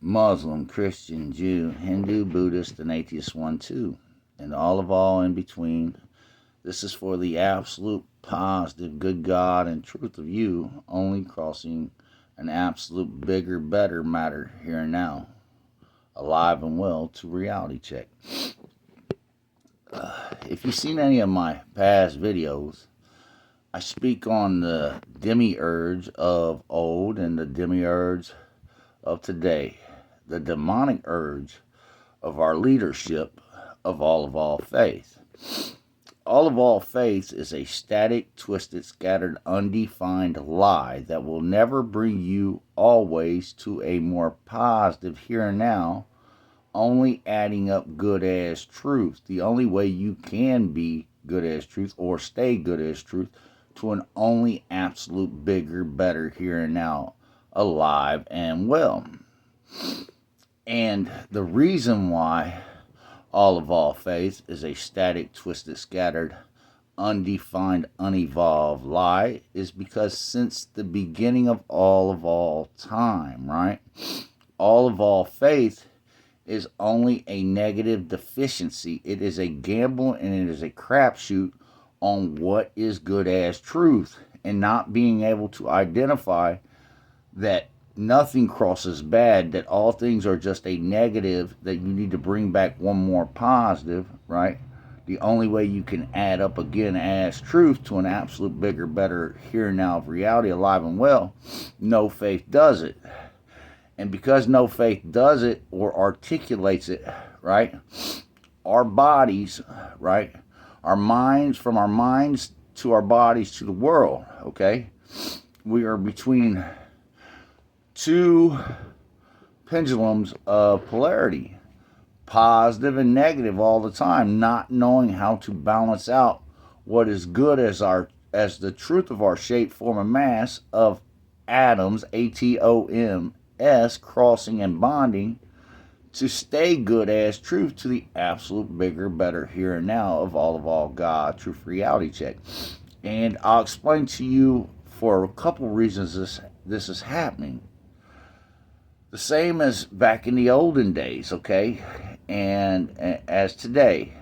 Muslim, Christian, Jew, Hindu, Buddhist, and atheist one too, and all in between. This is for the absolute positive good God and truth of you, only crossing an absolute bigger, better matter here and now, alive and well to reality check. If you've seen any of my past videos, I speak on the demiurge of old and the demiurge of today, the demonic urge of our leadership of all faith. All faith is a static, twisted, scattered, undefined lie that will never bring you always to a more positive here and now, only adding up good as truth. The only way you can be good as truth or stay good as truth to an only absolute bigger, better here and now, alive and well. And the reason why all faith is a static, twisted, scattered, undefined, unevolved lie is because since the beginning of all time, right? All faith is only a negative deficiency. It is a gamble and it is a crapshoot on what is good as truth, and not being able to identify that nothing crosses bad, that all things are just a negative, that you need to bring back one more positive, right? The only way you can add up again as truth to an absolute bigger, better here and now of reality, alive and well, no faith does it. And because no faith does it or articulates it, right, our bodies, right, our minds, from our minds to our bodies to the world, okay, we are between two pendulums of polarity, positive and negative all the time, not knowing how to balance out what is good as the truth of our shape, form, and mass of atoms, atoms, crossing and bonding to stay good as truth to the absolute bigger, better here and now of all God, truth reality check. And I'll explain to you for a couple reasons this is happening. The same as back in the olden days, okay, and as today,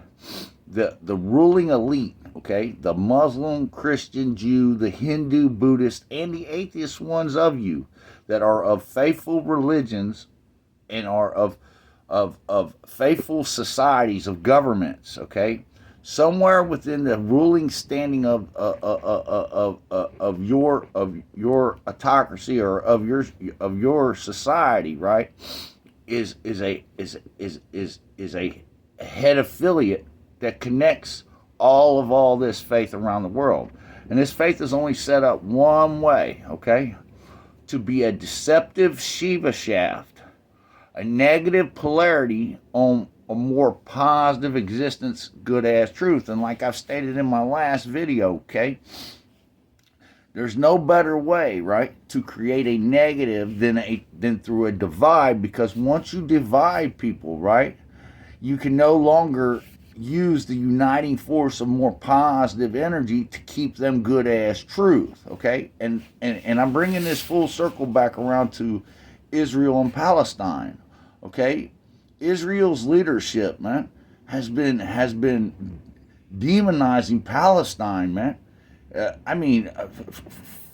the ruling elite, okay, the Muslim, Christian, Jew, the Hindu, Buddhist, and the atheist ones of you that are of faithful religions and are of faithful societies, of governments, okay, somewhere within the ruling standing of your autocracy or of your society, right, is a head affiliate that connects all this faith around the world. And this faith is only set up one way, okay, to be a deceptive Shiva shaft, a negative polarity on a more positive existence, good as truth. And like I've stated in my last video, okay, there's no better way, right, to create a negative than through a divide, because once you divide people, right, you can no longer use the uniting force of more positive energy to keep them good as truth, okay? And I'm bringing this full circle back around to Israel and Palestine, okay? Israel's leadership, man, has been demonizing Palestine, man.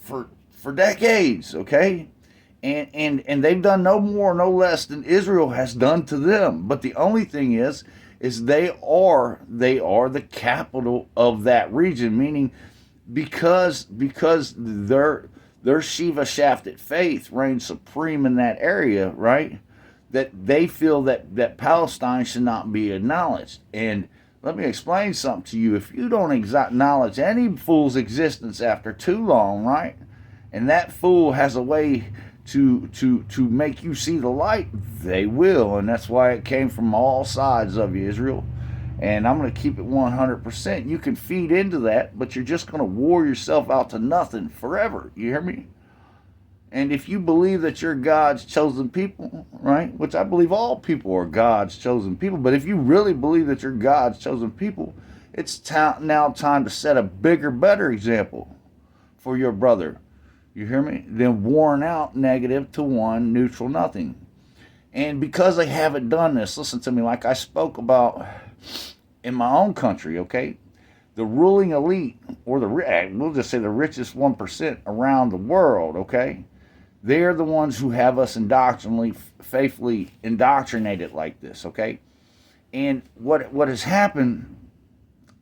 For decades, okay, and they've done no more, no less than Israel has done to them. But the only thing is they are the capital of that region, meaning because their Shiva shafted faith reigns supreme in that area, right? That they feel that Palestine should not be acknowledged. And let me explain something to you. If you don't acknowledge any fool's existence after too long, right, and that fool has a way to make you see the light, they will. And that's why it came from all sides of you, Israel. And I'm going to keep it 100%. You can feed into that, but you're just going to wore yourself out to nothing forever. You hear me? And if you believe that you're God's chosen people, right, which I believe all people are God's chosen people, but if you really believe that you're God's chosen people, it's now time to set a bigger, better example for your brother. You hear me? Then worn out negative to one, neutral nothing. And because they haven't done this, listen to me, like I spoke about in my own country, okay? The ruling elite, or we'll just say the richest 1% around the world, okay? They're the ones who have us faithfully indoctrinated like this, okay? And what has happened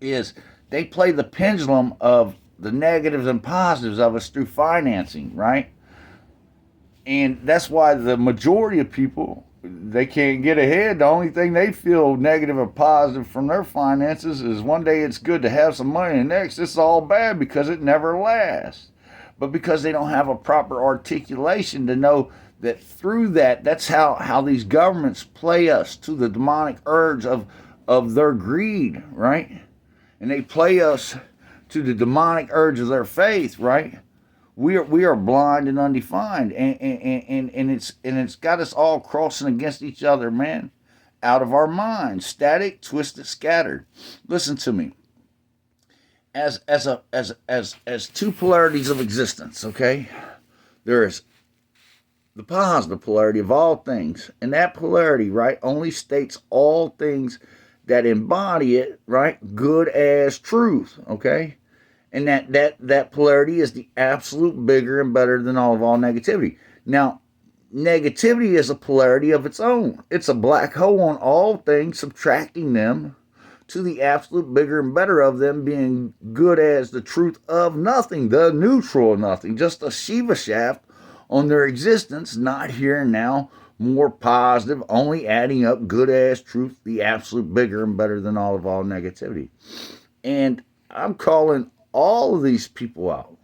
is they play the pendulum of the negatives and positives of us through financing, right? And that's why the majority of people, they can't get ahead. The only thing they feel negative or positive from their finances is one day it's good to have some money, and next it's all bad because it never lasts. But because they don't have a proper articulation to know that through that's how these governments play us to the demonic urge of their greed, right? And they play us to the demonic urge of their faith, right? We are blind and undefined, and it's got us all crossing against each other, man, out of our minds, static, twisted, scattered. Listen to me. As two polarities of existence, okay? There is the positive polarity of all things, and that polarity, right, only states all things that embody it, right, good as truth, okay? And that polarity is the absolute bigger and better than all negativity. Now, negativity is a polarity of its own. It's a black hole on all things, subtracting them to the absolute bigger and better of them being good as the truth of nothing, the neutral of nothing, just a Shiva shaft on their existence, not here and now, more positive, only adding up good as truth, the absolute bigger and better than all negativity. And I'm calling all of these people out.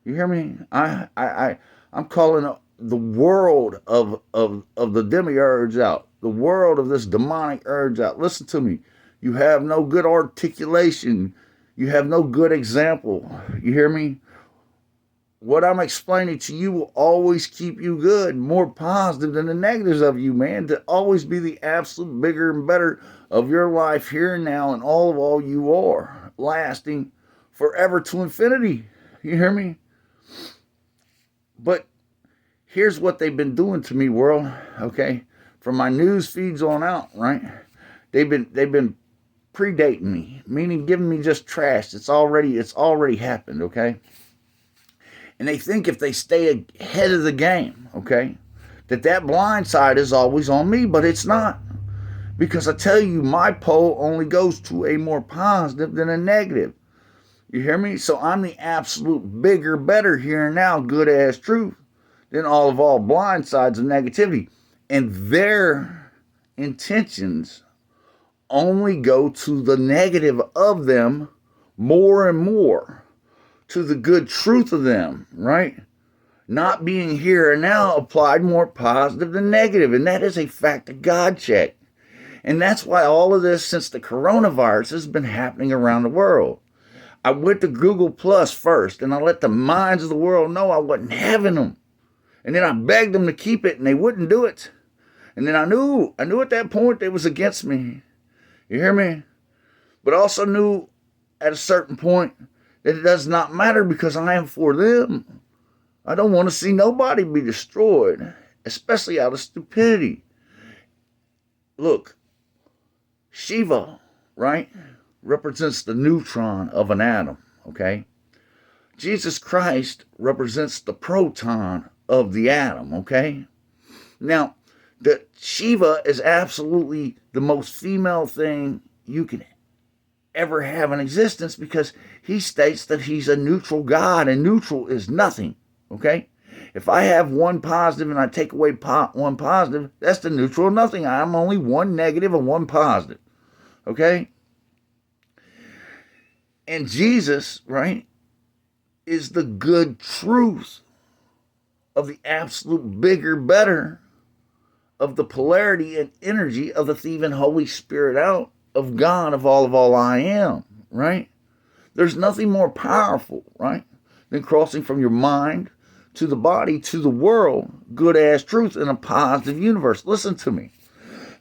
You hear me? I'm calling the world of the demiurge out, the world of this demonic urge out. Listen to me. You have no good articulation. You have no good example. You hear me? What I'm explaining to you will always keep you good, more positive than the negatives of you, man. To always be the absolute bigger and better of your life here and now, and all you are, lasting forever to infinity. You hear me? But here's what they've been doing to me, world, okay? From my news feeds on out, right? They've been predating me, meaning giving me just trash. It's already happened, okay? And they think if they stay ahead of the game, okay, that blind side is always on me, but it's not. Because I tell you, my pole only goes to a more positive than a negative. You hear me? So I'm the absolute bigger, better here and now, good as truth, than all blind sides of negativity. And their intentions only go to the negative of them more and more, to the good truth of them, right? Not being here and now applied more positive than negative. And that is a fact of God check. And that's why all of this, since the coronavirus, has been happening around the world. I went to Google Plus first, and I let the minds of the world know I wasn't having them. And then I begged them to keep it, and they wouldn't do it. And then I knew at that point they was against me. You hear me? But also knew at a certain point that it does not matter because I am for them. I don't want to see nobody be destroyed, especially out of stupidity. Look, Shiva, right, represents the neutron of an atom, okay? Jesus Christ represents the proton of the atom, okay? Now, the Shiva is absolutely the most female thing you can ever have in existence because he states that he's a neutral God, and neutral is nothing, okay? If I have one positive and I take away one positive, that's the neutral of nothing. I'm only one negative and one positive, okay? And Jesus, right, is the good truth of the absolute bigger, better of the polarity and energy of the thieving Holy Spirit out of God of all I am, right? There's nothing more powerful, right, than crossing from your mind to the body to the world, good as truth in a positive universe. Listen to me.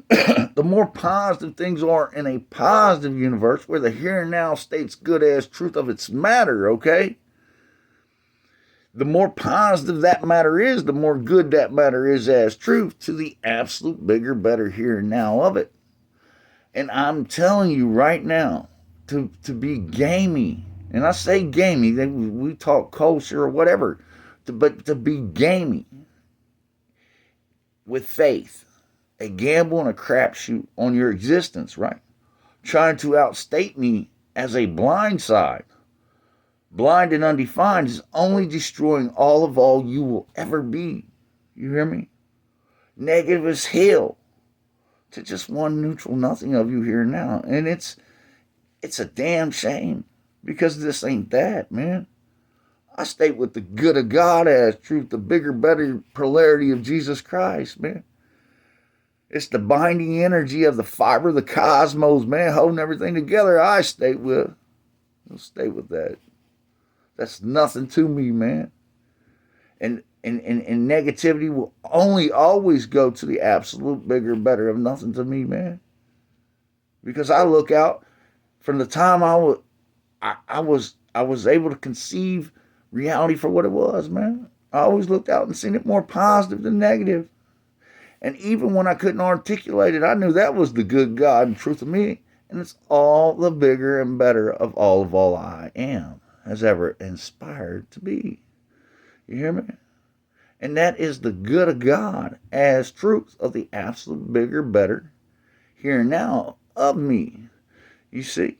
The more positive things are in a positive universe where the here and now states good as truth of its matter, okay? the more positive that matter is, the more good that matter is as truth to the absolute bigger, better here and now of it. And I'm telling you right now, to be gamey, and I say gamey, we talk culture or whatever, but to be gamey with faith, a gamble and a crapshoot on your existence, right? Trying to outstate me as a blind side, blind and undefined, is only destroying all you will ever be. You hear me? Negative as hell to just one neutral nothing of you here and now. And it's a damn shame, because this ain't that, man. I state with the good of God as truth, the bigger, better polarity of Jesus Christ, man. It's the binding energy of the fiber of the cosmos, man, holding everything together. I state with. I'll stay with that. That's nothing to me, man. And negativity will only always go to the absolute bigger, better of nothing to me, man. Because I look out from the time I was able to conceive reality for what it was, man. I always looked out and seen it more positive than negative. And even when I couldn't articulate it, I knew that was the good God and truth of me. And it's all the bigger and better of all I am has ever inspired to be. You hear me? And that is the good of God as truth of the absolute bigger, better here and now of me. You see,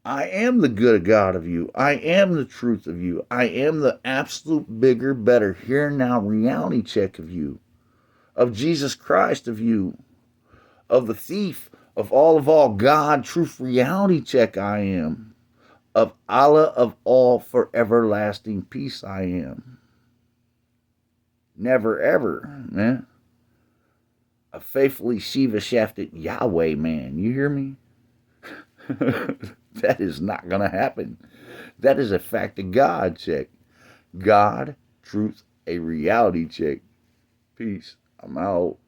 I am the good of God of you. I am the truth of you. I am the absolute bigger, better here and now reality check of you, of Jesus Christ of you, of the thief of all God, truth, reality check I am, of Allah of all for everlasting peace I am. Never ever, man. A faithfully Shiva shafted Yahweh, man. You hear me? That is not going to happen. That is a fact of God check. God, truth, a reality check. Peace. I'm out.